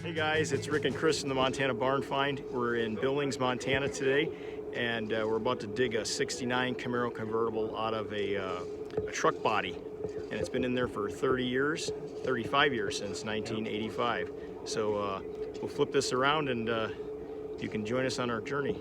Hey guys, it's Rick and Chris from the Montana Barn Find. We're in Billings, Montana today, and we're about to dig a '69 Camaro convertible out of a truck body. And it's been in there for 30 years, 35 years since 1985. So we'll flip this around and you can join us on our journey.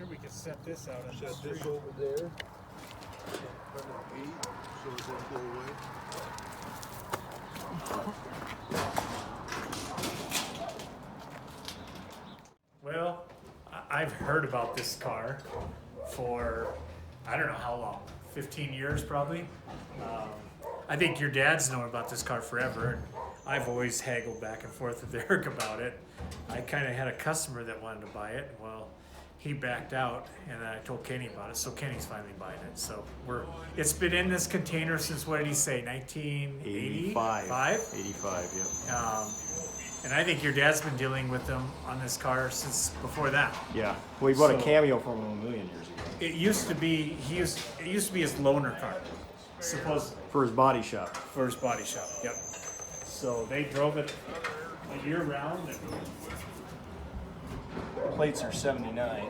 We could set this out on Set this over there. Put it beat so it won't go away. Well, I've heard about this car for I don't know how long, 15 years probably. I think your dad's known about this car forever, and I've always haggled back and forth with Eric about it. I kind of had a customer that wanted to buy it. Well, he backed out, and I told Kenny about it, so Kenny's finally buying it. So it's been in this container since, what did he say, 1985? 85, yeah. And I think your dad's been dealing with them on this car since before that. Yeah, well, he bought a Cameo from him a million years ago. It used to be it used to be his loaner car, supposedly. For his body shop. For his body shop, yep. So they drove it a year round. And Plates are 79.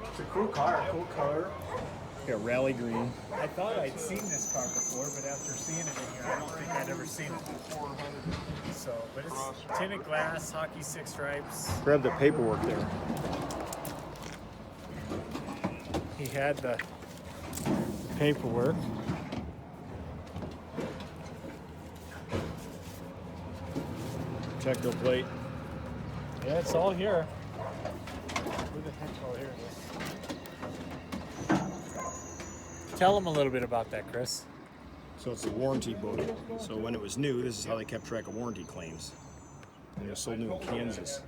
it's a cool car, cool color. Got Ralley Green. I thought I'd seen this car before, but after seeing it in here, I don't think I'd ever seen it. So, but it's tinted glass, hockey 6 stripes. Grab the paperwork there. He had the paperwork. Techno plate. Yeah, it's all here. Where the heck? Oh, here it is. Tell them a little bit about that, Chris. So it's a warranty book. So when it was new, this is how they kept track of warranty claims. And it was sold new in Kansas.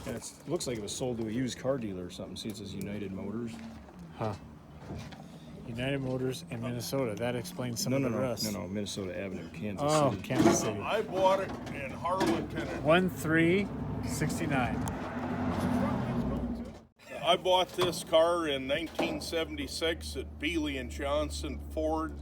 And it looks like it was sold to a used car dealer or something. See, it says United Motors. Huh. United Motors in Minnesota. That explains some of the rest. No, Minnesota Avenue, Kansas Oh, City. Kansas City. I bought it in Harleton. 1369. I bought this car in 1976 at Bealey and Johnson Ford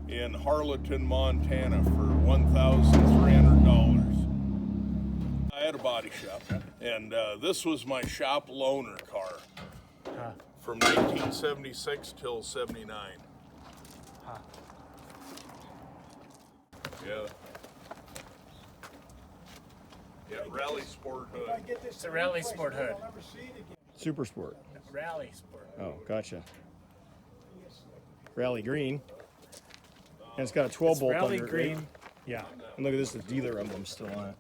in Harleton, Montana for $1,300. I had a body shop, and this was my shop loaner car from 1976 till 79. Huh. Yeah. Yeah, Rally Sport hood. It's a Rally Sport hood. Super Sport. Rally Sport. Oh, gotcha. Ralley Green. And it's got a 12 bolt Rally under it. Green. Yeah. And look at this, the dealer emblem still on it.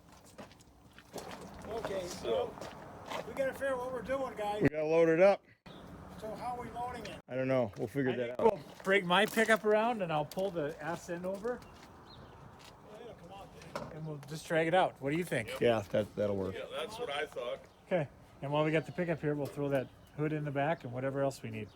Okay, so we gotta figure out what we're doing, guys. We gotta load it up. So how are we loading it? I don't know. We'll figure that out. We'll break my pickup around and I'll pull the ass end over Yeah, come on, dude. and we'll just drag it out. What do you think? Yeah, that'll work. Yeah, that's what I thought. Okay. And while we got the pickup here, we'll throw that hood in the back and whatever else we need.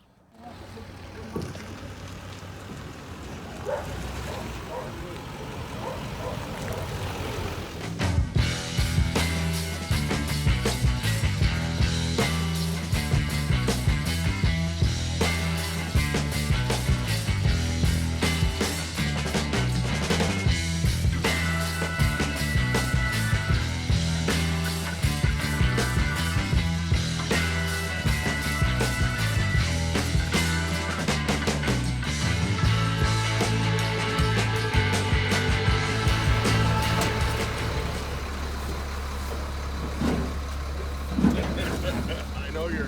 I know you're.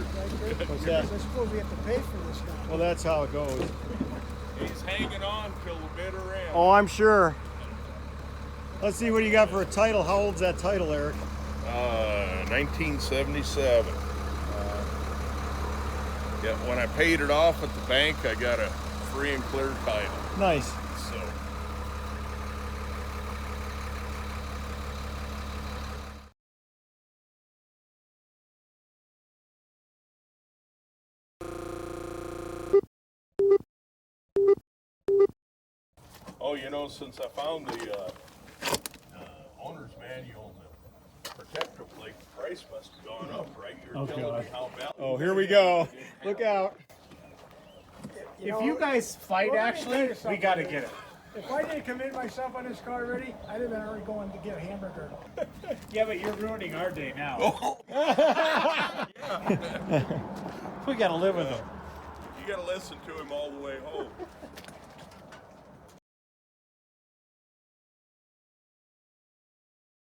What's that? I suppose we have to pay for this guy. Well, that's how it goes. He's hanging on till the bitter end. Oh, I'm sure. Let's see what you got for a title. How old's that title, Eric? 1977. Yeah, when I paid it off at the bank, I got a free and clear title. Nice. Oh, you know, since I found the owner's manual, the protector plate price must have gone up, right? You're telling me how valuable. Oh, here we go. Look out. If you guys fight, actually, we gotta get it. If I didn't commit myself on this car already, I'd have been already going to get a hamburger. Yeah, but you're ruining our day now. We gotta live with them. You gotta listen to him all the way home.